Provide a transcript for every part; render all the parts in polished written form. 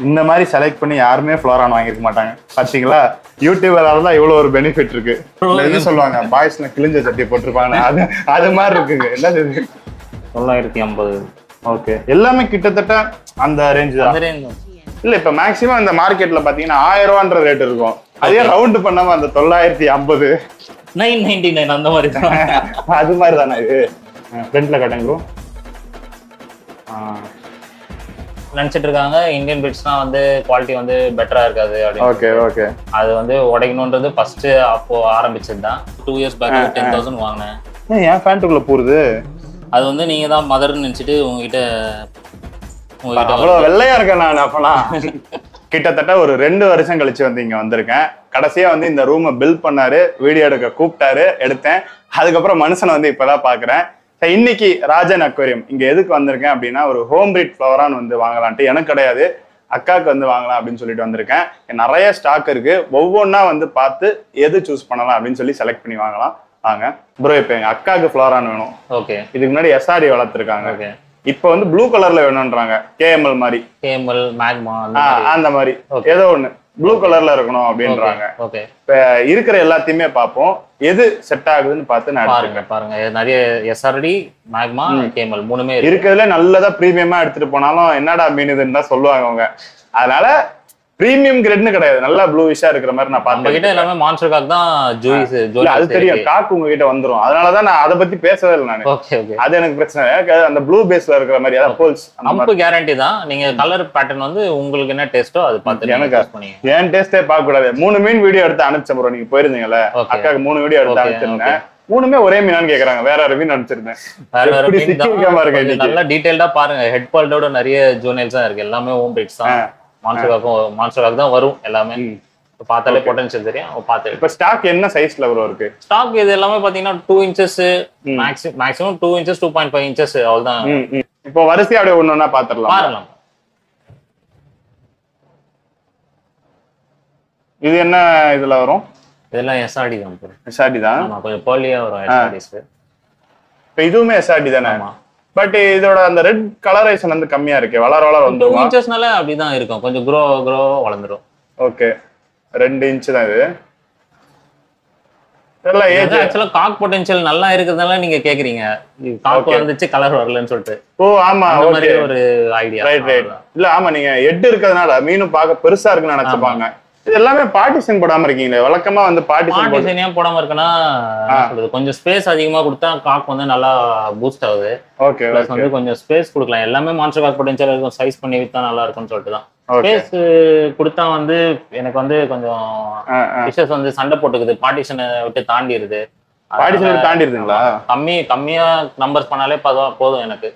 இந்த மாதிரி செலக்ட் பண்ணி யாருமே ஃப்ளோரான் வாங்கிருக்க மாட்டாங்க பாத்தீங்களா. யூடியூபரால தான் இவ்வளவு ஒரு பெனிஃபிட் இருக்கு. என்ன சொல்லுவாங்க பாய்ஸ்ல கிழிஞ்ச சட்டி போட்டிருப்பாங்க, அது மாதிரி இருக்குங்க. என்ன 950. ஓகே, எல்லாமே கிட்டத்தட்ட அந்த ரேஞ்ச் தான். இல்ல இப்ப மேக்ஸிமம் இந்த மார்க்கெட்ல பாத்தீங்கன்னா 1000 ரூபான்ற ரேட் இருக்கும். அதே ரவுண்ட் பண்ணாம அந்த 950 999 அந்த மாதிரி தான். அது மாதிரி தானே இது. ஃப்ரண்ட்ல கட்டுங்க. நினைச்சிட்டு இருக்காங்க இந்தியன் பிட்ஸ்லாம் வந்து குவாலிட்டி வந்து பெட்டரா இருக்காது அப்படின்னு. Okay okay. அது வந்து உடைக்கணும்ன்றது ஃபர்ஸ்ட் அப்போ ஆரம்பிச்சது தான். 2 years பேக் 10,000 வாங்கினேன். ஏன் பேண்ட்டுக்குள்ள போறது? அது வந்து நீங்க தான் மதர்ன்னு நினைச்சிட்டு உங்ககிட்ட அவ்வளவு வெள்ளையா இருக்கேன் நான். அப்பலாம் கிட்டத்தட்ட ஒரு 2 வருஷம் கழிச்சு வந்து இங்க வந்திருக்கேன். கடைசியா வந்து இந்த ரூமை பில்ட் பண்ணாரு, வீடியோ எடுக்க கூப்பிட்டாரு, எடுத்தேன். அதுக்கப்புறம் மனுஷனை வந்து இப்பதான் பாக்குறேன். இன்னைக்கு ராஜன் அக்வேரியம் இங்க எதுக்கு வந்திருக்கேன் அப்படின்னா, ஒரு ஹோம் பிரீட் ஃப்ளவரான் வந்து வாங்கலான்ட்டு. எனக்கு கிடையாது, அக்காவுக்கு வந்து வாங்கலாம் அப்படின்னு சொல்லிட்டு வந்திருக்கேன். நிறைய ஸ்டாக் இருக்கு, ஒவ்வொன்றா வந்து பார்த்து எது சூஸ் பண்ணலாம் அப்படின்னு சொல்லி செலக்ட் பண்ணி வாங்கலாம். வாங்க ப்ரோ. இப்போ எங்க அக்காவுக்கு ஃப்ளவரான் வேணும். ஓகே. இதுக்கு முன்னாடி எஸ்ஆர்டி வளர்த்துருக்காங்க. ஓகே. இப்போ வந்து ப்ளூ கலர்ல வேணும்ன்றாங்க. கேஎம்எல் மாதிரி, கேஎம்எல் மேக்மா அந்த மாதிரி ஏதோ ஒண்ணு ப்ளூ கலர்ல இருக்கணும் அப்படின்றாங்க. ஓகே. இப்ப இருக்கிற எல்லாத்தையுமே பார்ப்போம், எது செட் ஆகுதுன்னு பார்த்து நான் பாருங்க. நிறைய எஸ்ஆர்டி, மேக்மா, கேஎம்எல் மூணுமே இருக்கிறதுல நல்லதா பிரீமியமா எடுத்துட்டு போனாலும் என்னடா மீன் இதுன்னு தான் சொல்லுவாங்க அவங்க. அதனால பிரீமியம் கிரேட்னு கிடையாது, நல்லா ப்ளூவிஷா இருக்கிற மாதிரி நான் பார்த்தேன். கிட்ட எல்லாமே மான்ஸ்டர் காக் தான். ஜூயிஸ் அது தெரியும், காக்கு உங்ககிட்ட வந்துரும். அதனாலதான் நான் அதை பத்தி பேசவே இல்லை நானு. அது எனக்கு பிரச்சனை. அந்த ப்ளூ பேஸ்ல இருக்கிற மாதிரி அதான் போல்ஸ் அம்பு கேரண்டி தான். நீங்க கலர் பேட்டர்ன் வந்து உங்களுக்கு என்ன டேஸ்டோ அது பார்த்து எனக்கு ஏன் டேஸ்டே பார்க்க கூடாது. 3 மீன் வீடியோ எடுத்து அனுப்பிச்சேன் ப்ரோ. நீங்க போயிருந்தீங்கல்ல, அக்காக்கு 3 வீடியோ எடுத்து அனுப்பிச்சிருந்தேன். 3மே ஒரே மீனான்னு கேக்குறாங்க. வேற மீன் அனுப்பிச்சிருந்தேன். நல்லா டீடைல்டா பாருங்க. ஹெட் பால்டோட நிறைய ஜூனியல்ஸ் தான் இருக்கு. எல்லாமே ஹோம் பிரீட்ஸ் தான். மான்ஸ்டர் காக் தான் வரும் எல்லாமே. பார்த்தாலே பொட்டன்ஷியல் தெரியும். பார்த்து இப்ப ஸ்டாக் என்ன சைஸ்ல ப்ரோ இருக்கு? ஸ்டாக் இது எல்லாமே பாத்தீங்கன்னா 2 inches மேக்ஸிமம் 2 inches 2.5 inches அவ்வளவுதான். இப்போ வரிசையா அப்படியே ஒண்ணா பாத்துறலாம். இது என்ன இதுல வரும்? இதெல்லாம் எஸ்ஆர்டி தான். எஸ்ஆர்டி தான். ஆமா, கொஞ்சம் பர்லியா வரும் எஸ்ஆர்டிஸ். இப்போ இதுவுமே எஸ்ஆர்டி தானே? பட் இதோட அந்த ரெட் கலரைசேஷன் வந்து கம்மியா இருக்கு. வளர வந்துரும். 2 inchesனால அப்படிதான் இருக்கும். கொஞ்சம் க்ரோ வளர்ந்துரும். ஓகே. 2 inch தான் இது. நல்ல ஏஜ். ஆக்சுவலா காக் பொட்டன்ஷியல் நல்லா இருக்குறதால நீங்க கேக்குறீங்க. காக் வந்துச்சு கலர் வரலன்னு சொல்லிட்டு. ஓ ஆமா, அந்த மாதிரி ஒரு ஐடியா. ரைட். இல்ல ஆமா, நீங்க ஹெட் இருக்கிறதுனால மீனும் பார்க்க பெருசா இருக்குன்னு நினைச்சுப்பாங்க. இது எல்லாமே பார்ட்டிஷன் போடாம இருக்கீங்களே. வழக்கமா வந்து பார்ட்டிஷன் ஏன் போடாம இருக்குன்னா, கொஞ்சம் ஸ்பேஸ் அதிகமா கொடுத்தா காக் வந்து நல்லா பூஸ்ட் ஆகுது. ஓகே. பிளஸ் வந்து கொஞ்சம் ஸ்பேஸ் கொடுக்கலாம். எல்லாமே மான்ஸ்டர் காக் பொட்டன்ஷியல் இருக்கும். சைஸ் பண்ணி வித்தா நல்லா இருக்கும்னு சொல்லிட்டு தான். ஸ்பேஸ் கொடுத்தா வந்து எனக்கு வந்து கொஞ்சம் ஃபிஷஸ் வந்து சண்டை போட்டுக்குது. பார்ட்டிஷனை விட்டு தாண்டிடுது. பார்ட்டிஷன் தாண்டிடுதுங்களா? கம்மியா நம்பர்ஸ் பண்ணாலே போதும் எனக்கு.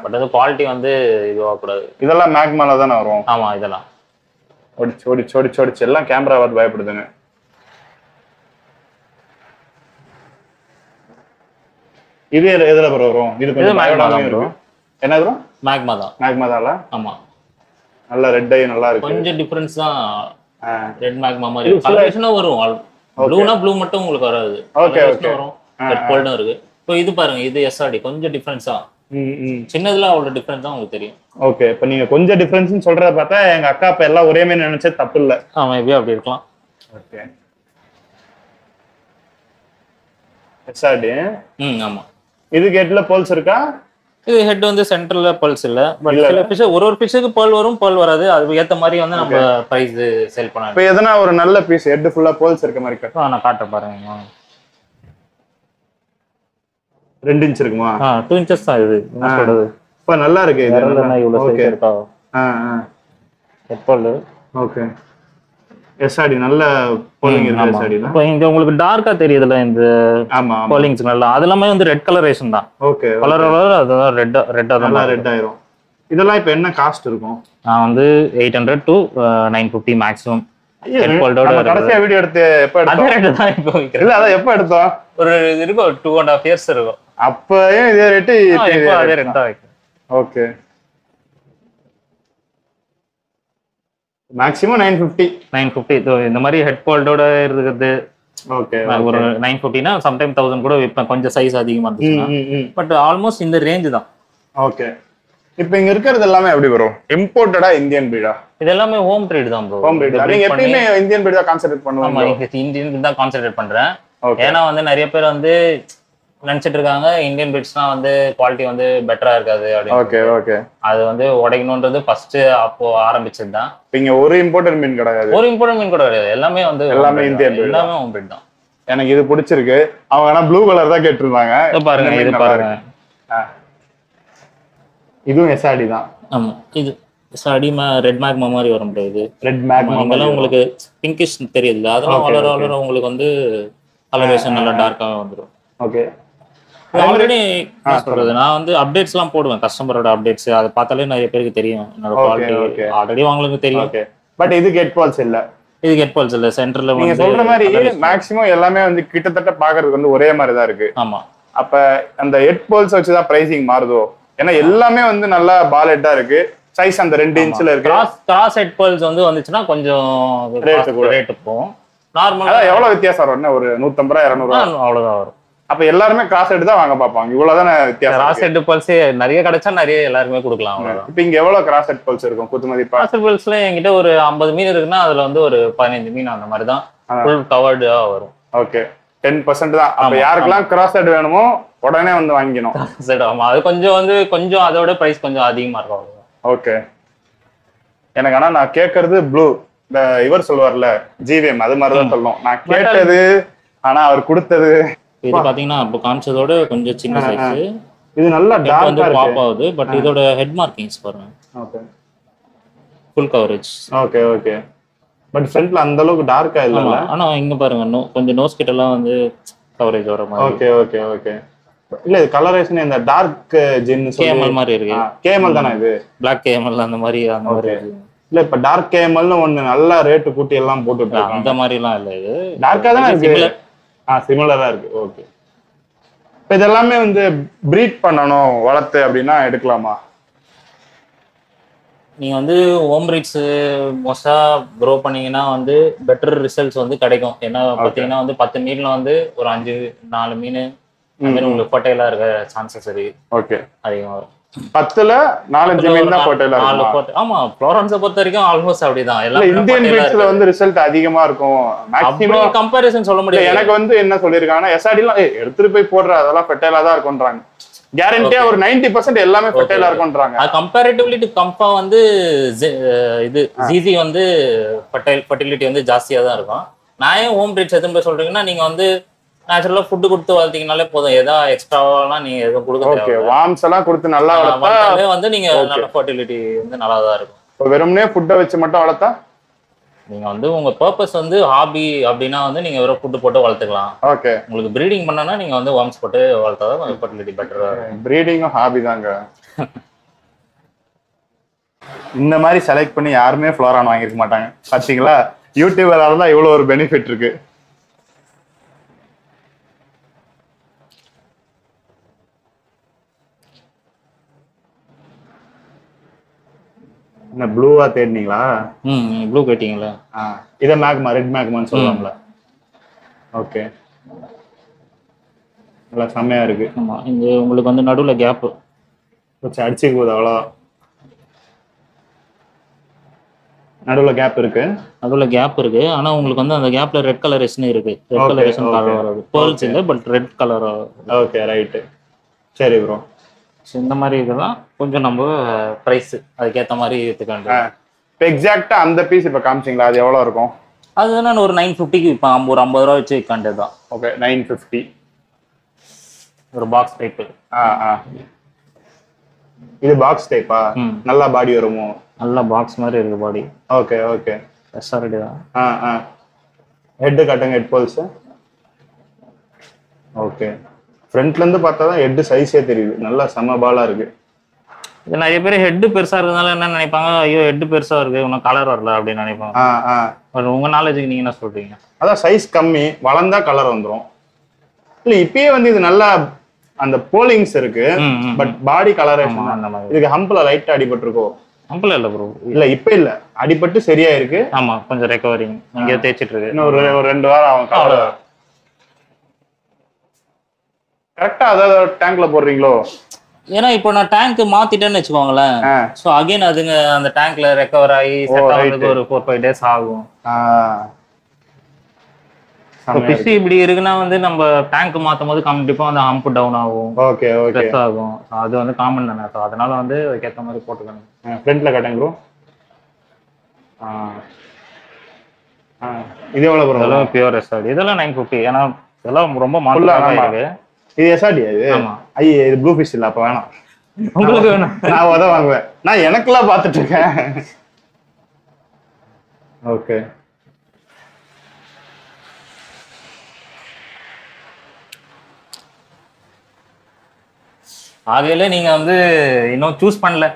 பட் வந்து குவாலிட்டி வந்து இதுவாக கூடாது. இதெல்லாம் மேக்மால தானே வரும். ஆமா, இதெல்லாம் ஓடிச்சு எல்லாம் கேமரா பார்த்து பயப்படுதுங்க. இது எதுல ப்ரோ வரும்? இது கொஞ்சம் என்ன ப்ரோ? மேக்மா தான். மேக்மா தான். ஆமா, நல்ல ரெட் ஐ நல்லா இருக்கு. கொஞ்சம் டிஃபரன்ஸ் தான். ரெட் மேக்மா மாதிரி கலரேஷனும் வரும். ப்ளூனா ப்ளூ மட்டும் உங்களுக்கு வராது. ஓகே வரும். ரெட் கோல்டும் இருக்கு. இப்போ இது பாருங்க, இது எஸ்ஆர்டி கொஞ்சம் டிஃபரன்ஸா. சின்னதுல அவ்வளவு டிஃபரன்ஸ் தான் உங்களுக்கு தெரியும். ஓகே. இப்போ நீங்க கொஞ்சம் டிஃபரன்ஸ்னு சொல்றத பார்த்தா எங்க அக்கா இப்ப எல்லாம் ஒரே மாதிரி நினைச்சே தப்பு இல்ல. ஆமா, இப்படி அப்படி இருக்கலாம். ஓகே. எஸ்ஆர்டி. ஆமா. இது ஹெட்ல பல்ஸ் இருக்கா? இது ஹெட் வந்து சென்டர்ல பல்ஸ் இல்ல. பட் சில ஃபிஷ் ஒரு ஃபிஷ்க்கு பேர்ல் வரும், பேர்ல் வராது. அதுக்கு ஏத்த மாதிரி வந்து நம்ம பிரைஸ் சேல் பண்ணலாம். இப்போ எதனா ஒரு நல்ல பீஸ் ஹெட் ஃபுல்லா பல்ஸ் இருக்க மாதிரி காட்டு. நான் காட்டுறேன் பாருங்க. 2 inch இருக்குமா? 2 inches தான் இது. என்ன சொல்றது? இப்ப நல்லா இருக்கு இது. இவ்வளவு சைஸ் இருக்கா? Head pearl. ஓகே. எஸ்ஆர்டி நல்ல போலிங் இருக்கு. எஸ்ஆர்டி தான். இப்போ இங்க உங்களுக்கு டார்க்கா தெரியுதுல இந்த. ஆமா, போலிங்ஸ் நல்லா. அதெல்லாம் வந்து ரெட் கலரேஷன் தான். ஓகே. கலர் அதுதான் ரெட்டா தான். நல்லா ரெட் ஆயிரும். இதெல்லாம் இப்போ என்ன காஸ்ட் இருக்கும்? நான் வந்து 800 to 950 மேக்ஸிமம். ஹெட் போல்டோட கடைசியா வீடியோ எடுத்து எப்ப எடுத்தோம்? அதே ரேட் தான் இப்போ விக்கிறேன். இல்ல, அத எப்ப எடுத்தோம்? ஒரு இருக்கும் 2.5 years இருக்கும். அப்பயே இதே ரேட் இப்போ அதே ரேட் தான் விக்கிறேன். ஓகே. மேக்ஸிமம் 950. இந்த மாதிரி ஹெட் போல்டோட இருக்குது. ஓகே. ஒரு 950னா சம்டைம் 1000 கூட விற்பேன், கொஞ்சம் சைஸ் அதிகமா இருந்துச்சுன்னா. பட் ஆல்மோஸ்ட் இந்த ரேஞ்ச் தான். ஓகே. இப்போ இங்க இருக்கிறது எல்லாமே எப்படி வரும்? இம்போர்ட்டடா இந்தியன் பிரீடா? இது எல்லாமே ஹோம் ப்ரீட் தான் ப்ரோ. Home breed. நீங்க எப்பயுமே இந்தியன் பிரீட் தான் கான்சென்ட்ரேட் பண்ணுவீங்க? ஆமா, இந்தியன் தான் கான்சென்ட்ரேட் பண்றேன். ஏன்னா வந்து நிறைய பேர் வந்து நினைச்சிட்டு இருக்காங்க இந்தியன் பிரீட்ஸ்லாம் வந்து குவாலிட்டி வந்து பெட்டரா இருக்காது அப்படின்னு. Okay okay. அது வந்து உடைக்கணும்ன்றது ஃபர்ஸ்ட் அப்போ ஆரம்பிச்சது தான். இங்க ஒரு இம்போர்ட்டட் மீன் கிடையாது. ஒரு இம்போர்ட்டட் மீன் கூட கிடையாது. எல்லாமே வந்து எல்லாமே இந்தியன் பிரீட். எல்லாமே ஹோம் பிரீட் தான். எனக்கு இது பிடிச்சிருக்கு. அவங்க ஆனா ப்ளூ கலர் தான் கேட்டிருந்தாங்க. பாருங்க, இது பாருங்க. இதுவும் எஸ்ஆர்டி தான். ஆமா, இது எஸ்ஆர்டி ரெட் மேக்மா மாதிரி வரும் ப்ரோ. இது ரெட் மேக்மா இதெல்லாம் உங்களுக்கு பிங்கிஷ் தெரியுது. அதெல்லாம் வளர வளர உங்களுக்கு வந்து கலரேஷன் நல்லா டார்க்காக வந்துடும். ஓகே. ஆல்ரெடி சொல்றது நான் வந்து அப்டேட்ஸ் எல்லாம் போடுவேன், கஸ்டமரோட அப்டேட்ஸ். அதை பார்த்தாலே நிறைய பேருக்கு தெரியும் என்னோட குவாலிட்டி. ஆல்ரெடி அவங்களுக்கு தெரியும். பட் இது கெட் பால்ஸ் இல்ல. இது கெட் பால்ஸ் இல்ல. சென்டர்ல நீங்க சொல்ற மாதிரி மேக்ஸிமம் எல்லாமே வந்து கிட்டத்தட்ட பாக்குறதுக்கு வந்து ஒரே மாதிரி தான் இருக்கு. ஆமா. அப்ப அந்த ஹெட் பால்ஸ் வச்சு தான் பிரைசிங் மாறுதோ? ஏன்னா எல்லாமே வந்து நல்லா பால் ஹெட்டா இருக்கு. சைஸ் அந்த 2 இன்ச்ல இருக்கு. கிராஸ் ஹெட் பால்ஸ் வந்து வந்துச்சுன்னா கொஞ்சம் ரேட் போகும். நார்மலா எவ்வளவு வித்தியாசம் வரும்? என்ன ஒரு 150 200 அவ்வளவுதான் வரும். அப்ப எல்லாருமே கிராஸ் ஹெட் தான் வாங்க பாப்பாங்க. இவ்வளவுதானே வித்தியாசம்? கிராஸ் ஹெட் பல்ஸ் நிறைய கிடைச்சா நிறைய எல்லாருமே கொடுக்கலாம். அவ்வளவுதான். இப்ப இங்க எவ்வளவு கிராஸ் ஹெட் பல்ஸ் இருக்கும் குத்துமதி? கிராஸ் ஹெட் பல்ஸ்ல என்கிட்ட ஒரு 50 மீன் இருக்குன்னா அதுல வந்து ஒரு 15 மீன் அந்த மாதிரி தான் ஃபுல் கவர்டா வரும். ஓகே. 10% தான். அப்ப யாருக்கெல்லாம் கிராஸ் ஹெட் வேணுமோ உடனே வந்து வாங்கிக்கணும். சரி. ஆமா, அது கொஞ்சம் அதோட பிரைஸ் கொஞ்சம் அதிகமா இருக்கும். ஓகே. எனக்கு ஆனா நான் கேட்கறது ப்ளூ. இந்த இவர் சொல்லுவார்ல ஜிவிஎம், அது மாதிரிதான் சொல்லணும் நான் கேட்டது. ஆனா அவர் கொடுத்தது இது பாத்தீங்கன்னா அப்ப காமிச்சதோட கொஞ்சம் சின்ன சைஸ். இது நல்லா டார்க்கா வந்து பாப் ஆகுது. பட் இதோட ஹெட் மார்க்கிங்ஸ் பாருங்க. Okay. Full coverage. Okay okay. But ஃப்ரண்ட்ல அந்த அளவுக்கு டார்க்கா இல்ல. ஆனா இங்க பாருங்க கொஞ்சம் நோஸ் கிட்ட எல்லாம் வந்து கவரேஜ் வர மாதிரி. Okay okay okay. இல்ல இது கலரேஷன் இந்த டார்க் ஜென் கேமல் மாதிரி இருக்கு. கேமல் தானே இது? பிளாக் கேமல் அந்த மாதிரி இல்ல இப்ப டார்க் கேமல்னு ஒண்ணு நல்லா ரேட் கூட்டி எல்லாம் போட்டுட்டு இருக்காங்க. அந்த மாதிரி எல்லாம் இல்ல. இது டார்க்கா தான் இருக்கு. சிமிலரா இருக்கு. ஓகே. இப்ப இதெல்லாமே வந்து பிரீட் பண்ணணும் வளர்த்து அப்படின்னா எடுக்கலாமா? நீங்க வந்து ஹோம் பிரீட்ஸ் மோஸ்டா க்ரோ பண்ணீங்கன்னா வந்து பெட்டர் ரிசல்ட்ஸ் வந்து கிடைக்கும். ஏன்னா பாத்தீங்கன்னா வந்து 10 மீன்ல வந்து ஒரு 4 மீன் உங்களுக்கு ஃபர்டைலா இருக்க சான்சஸ் இருக்கு. ஓகே. அதிகமா வரும். 10ல 4-5 மீன் தான் ஃபர்டைலா இருக்கும். ஆமா, ஃப்ளோரன்ஸை பொறுத்த வரைக்கும் ஆல்மோஸ்ட் அப்படிதான். எல்லாம் இந்தியன் பிரீட்ஸ்ல வந்து ரிசல்ட் அதிகமா இருக்கும். மேக்ஸிமம் கம்பேரிசன் சொல்ல முடியாது. எனக்கு வந்து என்ன சொல்லிருக்காங்கன்னா எஸ்ஆர்டிலாம் எடுத்துட்டு போய் போடுற அதெல்லாம் ஃபர்டைலா தான் இருக்கும்ன்றாங்க. கேரண்டியா ஒரு 90% எல்லாமே ஃபர்டைலா இருக்கும்ன்றாங்க. கம்பேரிட்டிவ்லி டு கம்பா வந்து இது ஜிசி வந்து ஃபர்டிலிட்டி வந்து ஜாஸ்தியா தான் இருக்கும். நான் ஏன் ஹோம் பிரீட்ஸ் எதுவும் போய் சொல்றீங்கன்னா நீங்க வந்து நேச்சுரலா ஃபுட் கொடுத்து வளர்த்தீங்கனாலே போதும். ஏதா எக்ஸ்ட்ராவெல்லாம் நீங்க எதுவும் கொடுக்க தேவையில்லை. வார்ம்ஸ் எல்லாம் கொடுத்து நல்லா வளர்த்தாலே வந்து நீங்க நல்ல ஃபர்டிலிட்டி வந்து நல்லா தான் இருக்கும். இப்போ வெறும்னே ஃபுட்டை வச்சு மட்டும் வளர்த்தா நீங்க வந்து உங்க பர்பஸ் வந்து ஹாபி அப்படின்னா வந்து நீங்க வெறும் ஃபுட் போட்டு வளர்த்துக்கலாம். ஓகே. உங்களுக்கு ப்ரீடிங் பண்ணனா நீங்க வந்து வார்ம்ஸ் போட்டு வளர்த்தாதான் கொஞ்சம் ஃபர்டிலிட்டி பெட்டரா இருக்கும். ப்ரீடிங்கும் ஹாபி தாங்க. இந்த மாதிரி செலக்ட் பண்ணி யாருமே ஃப்ளோரான் வாங்கிருக்க மாட்டாங்க. பாத்தீங்களா, யூடியூபரால தான் இவ்வளவு ஒரு பெனிஃபிட் இருக்கு. என்ன ப்ளூவா தேடினீங்களா? ப்ளூ கேட்டீங்களா? இத மேக்மா, ரெட் மேக்மான்னு சொல்லுவாங்களா? ஓகே. நல்லா செம்மையா இருக்கு. ஆமா, இந்த உங்களுக்கு வந்து நடுவுல கேப் வச்சு அடிச்சுக்க போகுது. அவ்வளோ நடுவுல கேப் இருக்கு. நடுவுல கேப் இருக்கு. ஆனா உங்களுக்கு வந்து அந்த கேப்ல ரெட் கலரேஷன் இருக்கு. ரெட் கலரேஷன் கலர் வராது. பேர்ல்ஸ் இல்ல, but red colour. Okay, right. சரி ப்ரோ. இந்த மாதிரி இதெல்லாம் கொஞ்சம் நம்ம பிரைஸ் அதுக்கேற்ற மாதிரி எடுத்துக்காண்டு. இப்போ எக்ஸாக்டா அந்த பீஸ் இப்போ காமிச்சிங்களா, அது எவ்வளோ இருக்கும்? அது நான் ஒரு 950க்கு இப்போ ஒரு 50 ரூபா வச்சு விற்காண்டது தான். ஓகே, 950 ஒரு பாக்ஸ் டைப். இது பாக்ஸ் டைப்பா? நல்லா பாடி வருமோ? நல்லா பாக்ஸ் மாதிரி இருக்கு பாடி. Okay okay. எஸ்ஆர்டி தான். ஹெட் காட்டுங்க, ஹெட் போல்ஸ். ஓகே. ஃப்ரண்ட்ல இருந்து பார்த்தா தான் ஹெட் சைஸே தெரியுது. நல்லா செம பாலா இருக்கு. இது நிறைய பேர் ஹெட் பெருசா இருக்கிறதுனால என்ன நினைப்பாங்க, ஐயோ ஹெட் பெருசா இருக்கு இன்னும் கலர் வரல அப்படின்னு நினைப்பாங்க. உங்க நாலேஜுக்கு நீங்க என்ன சொல்றீங்க? அதான் சைஸ் கம்மி, வளர்ந்தா கலர் வந்துடும். இல்ல இப்பயே வந்து இது நல்லா அந்த போலிங்ஸ் இருக்கு, பட் பாடி கலரேஷன் அந்த மாதிரி. இதுக்கு ஹம்ப்ல லைட்டா அடிபட்டிருக்கோ? ஹம்ப்ல இல்ல ப்ரோ. இல்ல இப்ப இல்ல, அடிபட்டு சரியா இருக்கு. ஆமா, கொஞ்சம் ரெக்கவரிங். இங்க தேய்ச்சிட்டு இருக்கு. இன்னும் ஒரு 2 வாரம் ஆகும். கரெக்டா அதாவது டேங்க்ல போடுறீங்களோ? ஏன்னா இப்போ நான் டேங்க் மாத்திட்டேன்னு வச்சுக்கோங்களேன். ஸோ அகைன் அதுங்க அந்த டேங்க்ல ரெக்கவர் ஆகி செட் ஆகிறதுக்கு ஒரு 4-5 டேஸ் ஆகும். ஃபிஷ் இப்படி இருக்குன்னா வந்து நம்ம டேங்க் மாத்தும் போது கண்டிப்பா வந்து ஹம்ப் டவுன் ஆகும், ஸ்ட்ரெஸ் ஆகும். அது வந்து காமன் தானே. ஸோ அதனால வந்து அதுக்கேற்ற மாதிரி போட்டுக்கணும். ஃப்ரண்ட்ல கட்டுங்க ப்ரோ. இது எவ்வளவு ப்ரோ? இதெல்லாம் பியூர் எஸ்ஆர்டி. இதெல்லாம் 950. ஏன்னா இதெல்லாம் ரொம்ப மாடலா இருக்கு. இது எஸ்ஆர்டி இது? ஆமா. ஐயே இது ப்ளூ ஃபிஷ் இல்ல, அப்ப வேணாம். உங்களுக்கு வேணும்? நான் உத வாங்குவேன். நான் எனக்குலாம் பார்த்துட்டு இருக்கேன். ஓகே. ஆகையில நீங்க வந்து இன்னும் சூஸ் பண்ணல?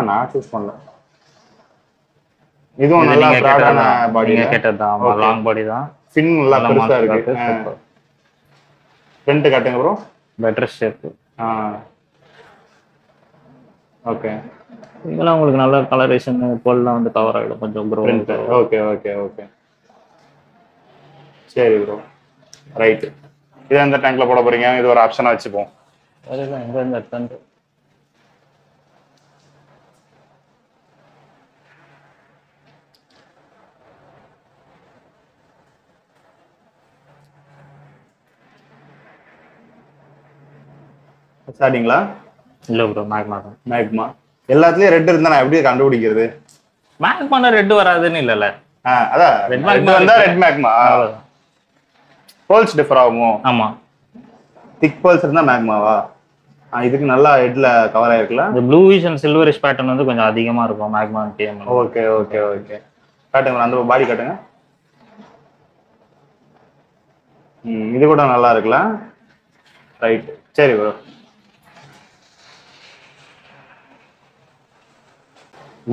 நான் சூஸ் பண்ணல. இதுவும் நல்லா பிராடான பாடி. நீங்க கேட்டதுதான், லாங் பாடி தான். ஃபின் நல்லா பெருசா இருக்கு. ஃப்ரண்ட் காட்டுங்க ப்ரோ. Better shape. ஓகே. இதெல்லாம் உங்களுக்கு நல்ல கலரேஷன் போல்லாம் வந்து கவர் ஆகிடும் கொஞ்சம் ப்ரோ. Okay okay okay. சரி ப்ரோ, ரைட். இது எந்த டேங்க்ல போட போறீங்க? இது ஒரு ஆப்ஷனா வச்சுப்போம். அதுதான் எங்க எடுத்தாந்து ஸ்டார்டிங்களா? இல்ல ப்ரோ, மேக்மா தான். மேக்மா எல்லாத்துலயும் ரெட் இருந்தா நான் எப்படி கண்டுபிடிக்கிறது? மேக்மானா ரெட் வராதுன்னு இல்லல. அதான் ரெட் மேக்மா வந்தா ரெட் மேக்மா. போல்ஸ் டிஃபர் ஆகுமோ? ஆமா. திக் போல்ஸ் இருந்தா மேக்மாவா? இதுக்கு நல்லா ஹெட்ல கவர் ஆயிருக்குல. இந்த ப்ளூயிஷ் அண்ட் சில்வரிஷ் பேட்டர்ன் வந்து கொஞ்சம் அதிகமா இருக்கும் மேக்மா டிஎம். Okay okay okay. காட்டுங்க அந்த பாடி காட்டுங்க. இது கூட நல்லா இருக்குல்ல. ரைட். சரி ப்ரோ.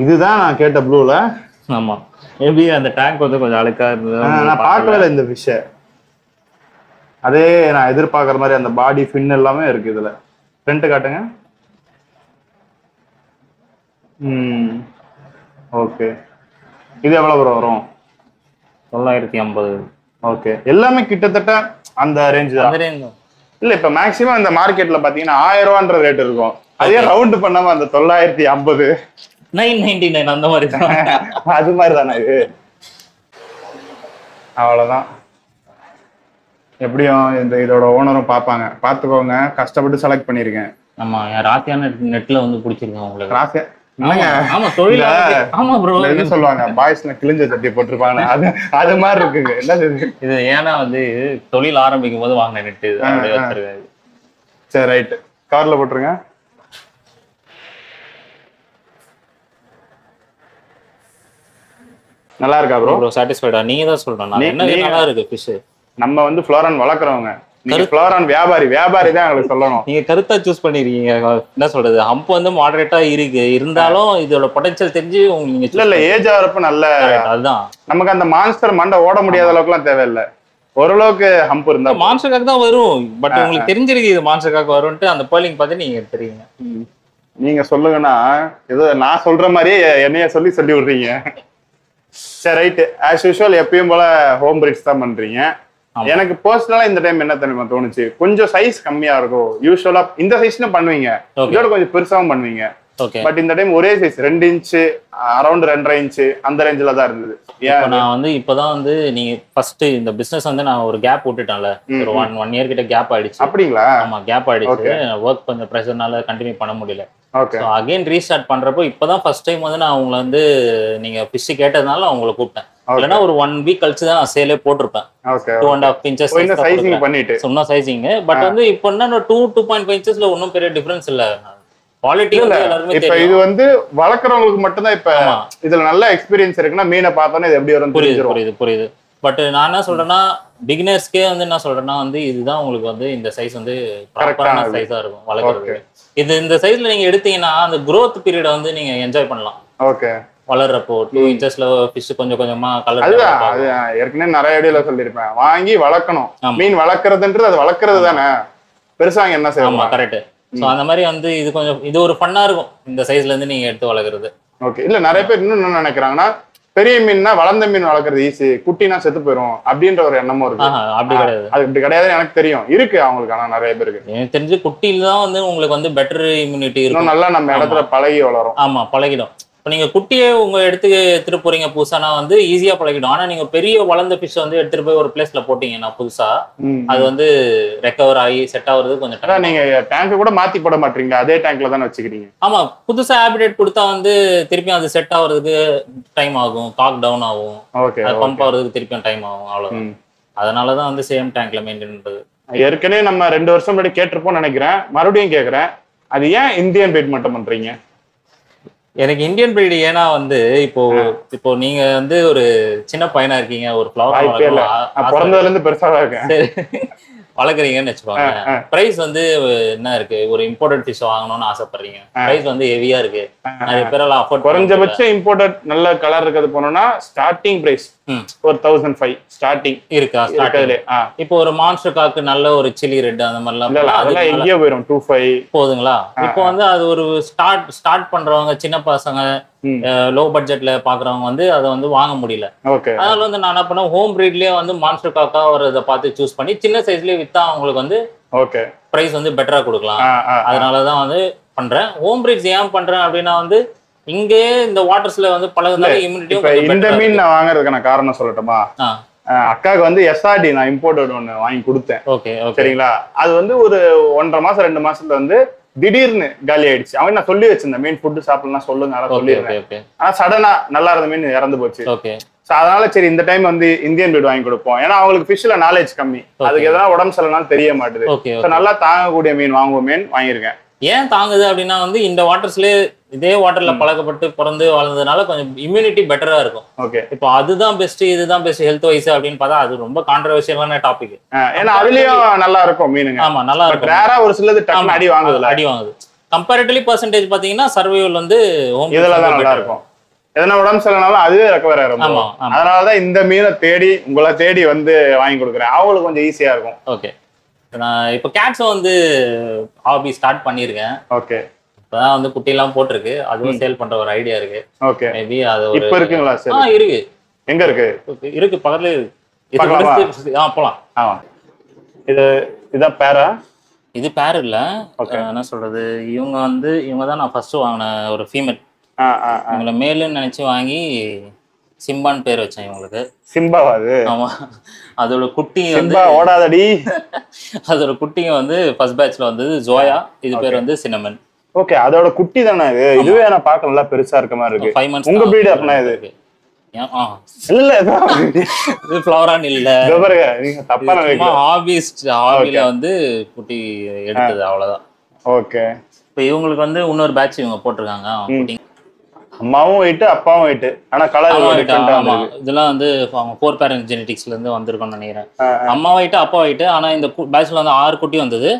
இதுதான் நான் கேட்ட ப்ளூல. ஆமா. மேபி அந்த டேங்க் வந்து கொஞ்சம் அழுக்கா இருந்தது. நான் பார்க்கவே இந்த ஃபிஷ். அதே நான் எதிர்பார்க்குற மாதிரி அந்த பாடி ஃபின் எல்லாமே இருக்கு இதுல. ஃப்ரண்ட் காட்டுங்க. ஓகே. இது எவ்வளவு ப்ரோ வரும்? 950. ஓகே. எல்லாமே கிட்டத்தட்ட அந்த ரேஞ்ச் தான். இல்ல இப்ப மேக்ஸிமம் இந்த மார்க்கெட்ல பாத்தீங்கன்னா 1000 ரூபான்ற ரேட் இருக்கும். அதே ரவுண்ட் பண்ணாம அந்த 950 999 அந்த மாதிரி தான். அது மாதிரி தானே இது. அவ்வளவுதான். எப்படியும் இந்த இதோட ஓனரும் பார்ப்பாங்க. பார்த்துக்கோங்க, கஷ்டப்பட்டு செலக்ட் பண்ணிருக்கேன். ஆமா, ராசியான நெட்ல வந்து பிடிச்சிருக்கேன் உங்களுக்கு. ராசியா? ஆமா, தொழில். ஆமா ப்ரோ. என்ன சொல்லுவாங்க, பாய்ஸ்ல கிழிஞ்ச சட்டி போட்டிருப்பாங்க, அது மாதிரி இருக்குங்க. என்ன இது ஏன்னா வந்து தொழில் ஆரம்பிக்கும் போது வாங்கின நெட் இது. அப்படியே வச்சிருக்காரு. சரி ரைட். கார்ல போட்டுருங்க. நல்லா இருக்கா ப்ரோ? ப்ரோ சாட்டிஸ்ஃபைடா? நீங்க தான் சொல்லணும். என்ன நல்லா இருக்கு ஃபிஷ். நம்ம வந்து ஃப்ளோரான் வளர்க்குறவங்க, நீங்க ஃப்ளோரான் வியாபாரி தான் எங்களுக்கு சொல்லணும். நீங்க கருத்தா சூஸ் பண்ணிருக்கீங்க. என்ன சொல்றது, ஹம்ப் வந்து மாடரேட்டா இருக்கு, இருந்தாலும் இதோட பொட்டன்ஷியல் தெரிஞ்சு உங்களுக்கு இல்ல ஏஜ் ஆகிறப்ப நல்ல. அதுதான் நமக்கு அந்த மான்ஸ்டர் மண்டை ஓட முடியாத அளவுக்கு எல்லாம் தேவையில்லை. ஓரளவுக்கு ஹம்ப் இருந்தா மான்ஸ்டருக்காக தான் வரும். பட் உங்களுக்கு தெரிஞ்சிருக்கு இது மான்ஸ்டருக்காக வரும்ட்டு. அந்த பேர்லிங் பார்த்து நீங்க எடுத்துறீங்க. நீங்க சொல்லுங்கன்னா ஏதோ நான் சொல்ற மாதிரி என்னைய சொல்லி விடுறீங்க. சரி ரைட். ஆஸ் யூஷுவல் எப்பயும் போல ஹோம் பிரிட்ஸ் தான் பண்றீங்க. எனக்கு பர்சனலா இந்த டைம் என்ன தெரியுமா தோணுச்சு, கொஞ்சம் சைஸ் கம்மியா இருக்கும். யூஸ்வலா இந்த சைஸ்ல பண்ணுவீங்க, இதோட கொஞ்சம் பெருசாவும் பண்ணுவீங்க. பட் இந்த டைம் ஒரே சைஸ் 2 இன்ச், அரௌண்ட் 2.5 இன்ச் அந்த ரேஞ்சில தான் இருந்தது. நான் வந்து இப்பதான் வந்து நீங்க ஃபர்ஸ்ட் இந்த பிசினஸ் வந்து நான் ஒரு கேப் விட்டுட்டேன்ல, ஒரு 1 இயர் கிட்ட கேப் ஆயிடுச்சு. அப்படிங்களா? ஆமா, கேப் ஆயிடுச்சு. ஒர்க் கொஞ்சம் ப்ரெஷர்னால கண்டினியூ பண்ண முடியல. ஓகே. சோ அகைன் ரீஸ்டார்ட் பண்றப்போ இப்பதான் ஃபர்ஸ்ட் டைம் வந்து நான் உங்களை வந்து நீங்க ஃபிஷ் கேட்டதுனால உங்களை கூப்பிட்டேன். இல்லைன்னா ஒரு 1 வீக் கழிச்சு தான் நான் சேலே போட்டிருப்பேன். 2.5 இன்ச்சஸ் சைசிங் பண்ணிட்டு சொன்ன சைசிங். பட் வந்து இப்போ என்ன 2.5 இன்ச்சஸ்ல ஒன்னும் பெரிய டிஃபரன்ஸ் இல்ல. குவாலிட்டி எல்லாருமே இப்ப இது வந்து வளர்க்குறவங்களுக்கு மட்டும் தான். இப்ப இதுல நல்ல எக்ஸ்பீரியன்ஸ் இருக்குன்னா மீனை பார்த்தோன்னே இது எப்படி வரும் புரியுது. பட் நான் என்ன சொல்றேன்னா, பிகினர்ஸ்க்கே வந்து என்ன சொல்றேன்னா வந்து இதுதான் உங்களுக்கு வந்து இந்த சைஸ் வந்து ப்ராப்பரான சைஸா இருக்கும் வளர்க்குறது. இந்த சைஸ்ல நீங்க எடுத்தீங்கன்னா அந்த growth பீரியட வந்து நீங்க என்ஜாய் பண்ணலாம். ஓகே. வளர்றப்போ 2 இன்ச்சஸ்ல ஃபிஷ் கொஞ்சம் கொஞ்சமா கலர். அது ஏற்கனவே நிறைய வீடியோல சொல்லியிருப்பேன், வாங்கி வளர்க்கணும். மீன் வளர்க்கறதுன்றது அது வளர்க்கறது தானே, பெருசா என்ன செய்யணும். ஆமா, கரெக்ட். சோ அந்த மாதிரி வந்து இது கொஞ்சம் இது ஒரு ஃபன்னா இருக்கும் இந்த சைஸ்ல இருந்து நீங்க எடுத்து வளர்க்குறது. ஓகே. இல்ல நிறைய பேர் இன்னும் என்ன நினைக்கிறாங்கன்னா, பெரிய மீன்னா வளர்ந்த மீன் வளர்க்கறது ஈஸி, குட்டினா செத்து போயிடும் அப்படின்ற ஒரு எண்ணமும் இருக்கு. அப்படி கிடையாது, அது இப்படி கிடையாது. எனக்கு தெரியும் இருக்கு அவங்களுக்கு, ஆனா நிறைய பேருக்கு எனக்கு தெரிஞ்சு குட்டியில தான் வந்து உங்களுக்கு வந்து பெட்டர் இம்யூனிட்டி இருக்கும், நல்லா நம்ம இடத்துல பழகி வளரும். ஆமா பழகிடும். இப்போ நீங்க குட்டியே உங்க எடுத்துட்டு போறீங்க புதுசானா வந்து ஈஸியா பழகிடும். ஆனா நீங்க பெரிய வளர்ந்த ஃபிஷ் வந்து எடுத்துட்டு போய் ஒரு பிளேஸ்ல போட்டீங்கன்னா புதுசா அது வந்து ரெக்கவர் ஆகி செட் ஆகுறது கொஞ்சம். நீங்க டேங்க் கூட மாத்தி போட மாட்டீங்க, அதே டேங்க்ல தானே வச்சுக்கிறீங்க. ஆமா, புதுசா ஹேபிடேட் கொடுத்தா வந்து திருப்பியும் அது செட் ஆகுறதுக்கு டைம் ஆகும், காக் டவுன் ஆகும், பம்ப் ஆகுறதுக்கு திருப்பியும் டைம் ஆகும், அவ்வளவுதான். அதனாலதான் வந்து சேம் டேங்க்ல மெயின்டைன் பண்றது. ஏற்கனவே நம்ம 2 வருஷம் முன்னாடி கேட்டிருப்போம் நினைக்கிறேன், மறுபடியும் கேக்குறேன், அது ஏன் இந்தியன் பிரீட் மட்டும் பண்றீங்க? எனக்கு இந்தியன் பிரீடு ஏன்னா வந்து இப்போ நீங்க வந்து ஒரு சின்ன பையனா இருக்கீங்க, ஒரு ஃப்ளவர் பிறந்ததுல இருந்து பெருசா இருக்கேன் வளர்க்குறீங்கன்னு வச்சுக்கோங்க. பிரைஸ் வந்து என்ன இருக்கு, ஒரு இம்போர்ட்டட் ஃபிஷ் வாங்கணும்னு ஆசைப்படுறீங்க, பிரைஸ் வந்து ஹெவியா இருக்கு, நிறைய பேரால அஃபோர்ட். குறைஞ்சபட்சம் இம்போர்ட்டட் நல்ல கலர் இருக்கிறது போனோம்னா ஸ்டார்டிங் பிரைஸ் ஒரு 1500 ஸ்டார்டிங் இருக்கா. இப்போ ஒரு மான்ஸ்டர் காக்கு நல்ல ஒரு சில்லி ரெட் அந்த மாதிரிலாம் அதெல்லாம் எங்கேயோ போயிடும், 25 போதுங்களா. இப்போ வந்து அது ஒரு ஸ்டார்ட் பண்றவங்க, சின்ன பசங்க, லோ பட்ஜெட்ல பாக்குறவங்க வந்து அதை வந்து வாங்க முடியல. அதனால வந்து நான் என்ன பண்ணேன், ஹோம் பிரீட்லயே வந்து மான்ஸ்டர் காக்கா ஒரு இதை பார்த்து சூஸ் பண்ணி சின்ன சைஸ்லயே வித்தா அவங்களுக்கு வந்து பிரைஸ் வந்து பெட்டரா கொடுக்கலாம். அதனாலதான் வந்து பண்றேன். ஹோம் பிரீட்ஸ் ஏன் பண்றேன் அப்படின்னா வந்து இங்கே இந்த வாட்டர்ஸ்ல வந்து பழகுனால இம்யூனிட்டியும். இந்த மீன் நான் வாங்குறதுக்கான காரணம் சொல்லட்டுமா? அக்காவுக்கு வந்து எஸ்ஆர்டி நான் இம்போர்ட்டட் ஒன்னு வாங்கி கொடுத்தேன். சரிங்களா? அது வந்து ஒரு 1.5 மாசம் 2 மாசத்துல வந்து திடீர்னு காலி ஆயிடுச்சு. அவங்க நான் சொல்லி வச்சிருந்தேன், மீன் ஃபுட்டு சாப்பிடலாம் சொல்லுங்க, அதெல்லாம் சொல்லியிருந்தேன். ஆனா சடனா நல்லா இருந்த மீன் இறந்து போச்சு. அதனால சரி இந்த டைம் வந்து இந்தியன் பிரீட் வாங்கி கொடுப்போம். ஏன்னா அவங்களுக்கு ஃபிஷ்ல நாலேஜ் கம்மி, அதுக்கு எதனா உடம்பு சரியில்லைனாலும் தெரிய மாட்டுது. நல்லா தாங்கக்கூடிய மீன் வாங்குவோமேன்னு வாங்கியிருக்கேன். ஏன் தாங்குது அப்படின்னா வந்து இந்த வாட்டர்ஸ்லயே இதே வாட்டர்ல பழக்கப்பட்டு பிறந்து வாழ்ந்ததுனால கொஞ்சம் இம்யூனிட்டி பெட்டரா இருக்கும். இப்போ அதுதான் பெஸ்ட், இதுதான் பெஸ்ட் ஹெல்த் வைஸ் அப்படின்னு பார்த்தா அது ரொம்ப கான்ட்ரவர்ஷியலான டாபிக். ஏன்னா அதுலயும் நல்லா இருக்கும் மீனுங்க. ஆமா, நல்லா இருக்கும். ரேரா ஒரு சிலது டக்குனு அடி வாங்குது. கம்பேரிட்டிவ்லி பர்சன்டேஜ் பாத்தீங்கன்னா சர்வைவல் வந்து இதுல தான் நல்லா இருக்கும். எதனா உடம்பு சரியில்லைனாலும் அதுவே ரெக்கவர் ஆயிரும். அதனாலதான் இந்த மீனை தேடி உங்களை தேடி வந்து வாங்கி கொடுக்குறேன், அவங்களுக்கு கொஞ்சம் ஈஸியா இருக்கும். ஓகே, நான் இப்போ கேட்ஸ் வந்து ஹாபி ஸ்டார்ட் பண்ணியிருக்கேன். இப்பதான் வந்து குட்டிலாம் போட்டிருக்கு, அதுவும் சேல் பண்ற ஒரு ஐடியா இருக்கு. மேபி அது இப்ப இருக்குங்களா? இருக்கு. எங்க இருக்கு? இருக்கு, பக்கத்துல இருக்கு. போலாம். இதான் பேரா? இது பேர் இல்ல, என்ன சொல்றது, இவங்க தான் நான் ஃபர்ஸ்ட் வாங்கின ஒரு ஃபீமேல். இவங்களை மேலுன்னு நினைச்சு வாங்கி சிம்பான்னு பேர் வச்சேன் இவங்களுக்கு. சிம்பாவா அது? ஆமா, அதோட குட்டி வந்து ஓடாதடி. அதோட குட்டிங்க வந்து ஃபர்ஸ்ட் பேட்ச்ல வந்தது ஜோயா, இது பேர் வந்து சினமன். ஓகே, அதோட குட்டி தானே இது? இதுவே நான் பார்க்க நல்லா பெருசா இருக்க மாதிரி இருக்கு. 5 months. உங்க பிரீட் அப்பனா இது? இல்ல இது ஃப்ளவரான் இல்ல, நீங்க தப்பா நினைக்கிறீங்க. ஹாபில வந்து குட்டி எடுத்தது, அவ்வளவுதான். ஓகே, இப்போ இவங்களுக்கு வந்து இன்னொரு பேட்ச் இவங்க போட்டிருக்காங்க. அம்மாவும் வெயிட் அப்பாவும் வெயிட், ஆனா கலர் இதெல்லாம் வந்து அவங்க 4 parent ஜெனடிக்ஸ்ல இருந்து வந்திருக்கும்னு நினைக்கிறேன். அம்மா வெயிட் அப்பா வெயிட். ஆனா இந்த பேட்ச்ல வந்து 6 குட்டி வந்தது.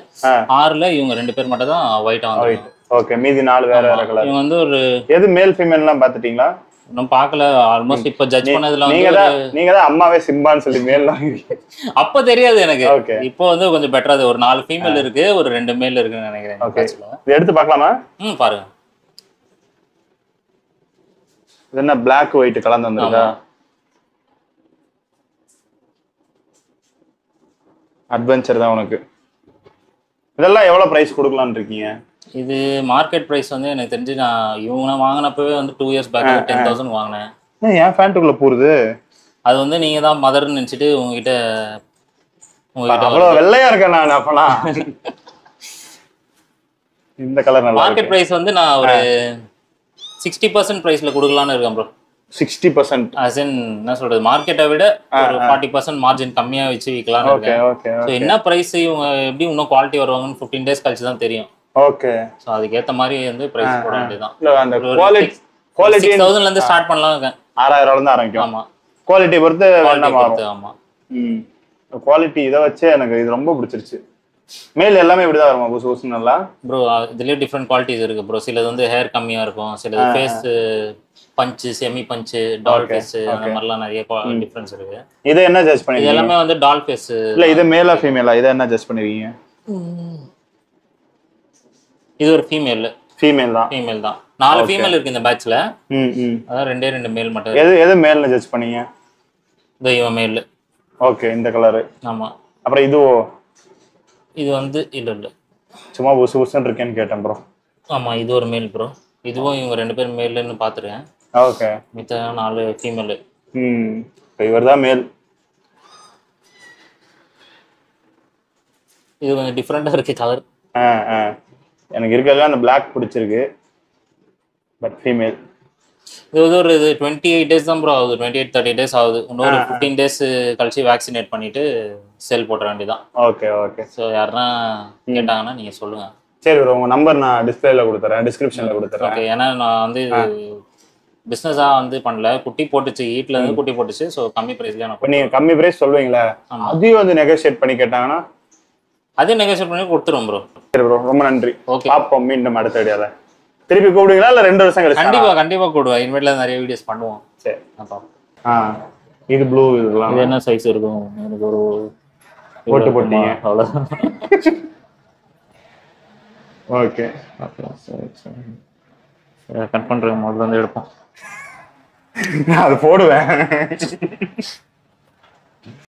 6ல இவங்க 2 பேர் மட்டும் தான் ஒயிட்டா வந்தாங்க. ஓகே, மீதி 4 வேற வேற கலர். இவங்க வந்து ஒரு எது மேல் ஃபீமேல் எல்லாம் பாத்துட்டீங்களா? இன்னும் பார்க்கல. ஆல்மோஸ்ட் இப்ப ஜட்ஜ் பண்ணதுல நீங்க தான் அம்மாவே சிம்பான்னு சொல்லி மேல் அப்ப தெரியாது எனக்கு. இப்போ வந்து கொஞ்சம் பெட்டரா ஒரு 4 ஃபீமேல் இருக்கு, ஒரு 2 மேல் இருக்குன்னு நினைக்கிறேன். எடுத்து பார்க்கலாமா? பாருங்க. இது என்ன பிளாக் ஒயிட் கலந்து வந்திருக்கா? அட்வென்ச்சர் தான் உனக்கு. இதெல்லாம் எவ்வளவு பிரைஸ் கொடுக்கலாம்னு இருக்கீங்க? இது மார்க்கெட் பிரைஸ் வந்து எனக்கு தெரிஞ்சு நான் இவங்க வாங்கினப்பவே வந்து 2 years பேக் 10,000 வாங்கினேன். ஏன் ஃபேண்ட்டுக்குள்ள போறது? அது வந்து நீங்க தான் மதர்ன்னு நினைச்சிட்டு உங்ககிட்ட அவ்வளவு வெள்ளையா இருக்கேன் நான். அப்பலாம் இந்த கலர் நல்லா. மார்க்கெட் பிரைஸ் வந்து நான் ஒரு 60% பிரைஸ்ல கொடுக்கலாம்னு இருக்கேன் ப்ரோ. 60%? as in என்ன சொல்றது, மார்க்கெட்டை விட ஒரு 40% மார்ஜின் கம்மியா வச்சு விக்கலாம்னு இருக்கேன். சோ என்ன பிரைஸ் இவங்க எப்படி இன்னும் குவாலிட்டி வருவாங்கன்னு 15 days கழிச்சு தான் தெரியும். ஓகே, சோ அதுக்கு ஏத்த மாதிரி வந்து பிரைஸ் போட வேண்டியதுதான். இல்ல அந்த குவாலிட்டி 6000ல இருந்து ஸ்டார்ட் பண்ணலாம் இருக்கேன். 6000ல இருந்து ஆரம்பிக்கும். ஆமா, குவாலிட்டி பொறுத்து வேணா மாறும். ஆமா, குவாலிட்டி இத வச்சு எனக்கு இது ரொம்ப பிடிச்சிருச்சு. மேல் எல்லாமே இப்படிதான் வருமா? புசு புசு நல்லா ப்ரோ. இதுலயே டிஃப்ரெண்ட் குவாலிட்டிஸ் இருக்கு ப்ரோ. சிலது வந்து ஹேர் கம்மியா இருக்கும், சிலது face punch, semi punch, doll face, அந்த மாதிரிலாம் நிறைய டிஃபரன்ஸ் இருக்கு. இத என்ன ஜட்ஜ் பண்ணீங்க? இது எல்லாமே வந்து டால் ஃபேஸ். இல்ல இது மேலா ஃபீமேலா? இத என்ன ஜட்ஜ் பண்ணுவீங்க? இது ஒரு ஃபீமேல். ஃபீமேல் தான். ஃபீமேல் தான். 4 ஃபீமேல் இருக்கு இந்த பேட்ச்ல. ம். அதான் 2 மேல் மட்டும். எது மேல்னு ஜட்ஜ் பண்ணீங்க? இவன் மேல். ஓகே, இந்த கலரு. ஆமா. அப்புறம் இது வந்து இல்ல சும்மா புசு புசுன்னு இருக்கேன்னு கேட்டேன் ப்ரோ. ஆமா, இது ஒரு மேல் ப்ரோ. இதுவும் இவங்க 2 பேரும் மேல்னு பாத்துருக்கேன். ஓகே. மித்த 4 ஃபீமேல். இப்போ இவர் தான் மேல். இது கொஞ்சம் டிஃப்ரெண்டா இருக்கு கலர். எனக்கு இருக்கிறதுல அந்த பிளாக் பிடிச்சிருக்கு. But female. இது ஒரு 28 days தான் ப்ரோ ஆகுது. 28-30 days ஆகுது. இன்னொரு 15 days கழிச்சு வேக்சினேட் பண்ணிட்டு செல் போட்டுற வேண்டியதான். ஓகே. ஸோ யாருன்னா கேட்டாங்கன்னா நீங்க சொல்லுங்க. சரி ப்ரோ, உங்க நம்பர் நான் டிஸ்பிளேல கொடுத்துறேன், டிஸ்கிரிப்ஷன்ல கொடுத்துறேன். ஓகே. ஏன்னா நான் வந்து பிஸ்னஸா வந்து பண்ணல, குட்டி போட்டுச்சு, வீட்டில் இருந்து குட்டி போட்டுச்சு. ஸோ கம்மி ப்ரைஸ்ல நான். நீங்க கம்மி ப்ரைஸ் சொல்லுவீங்களா? அதையும் வந்து நெகோஷியேட் பண்ணி கேட்டாங்கன்னா அதே நெகோஷியேட் பண்ணி கொடுத்துருவோம் ப்ரோ. சரி ப்ரோ, ரொம்ப நன்றி. ஓகே, பாப்போம் மீண்டும் அடுத்த வீடியோல. திருப்பி கூப்பிடுவீங்களா இல்ல 2 வருஷம் கழிச்சு? கண்டிப்பா கூடுவா. இனிமேட்ல நிறைய வீடியோஸ் பண்ணுவோம். சரி. இது ப்ளூ. இதெல்லாம் இது என்ன சைஸ் இருக்கும்? எனக்கு ஒரு போட்டீங்க அவ்வளவுதான். ஓகே. கட் பண்ற முதல்ல வந்து எடுப்போம். அது போடுவேன்.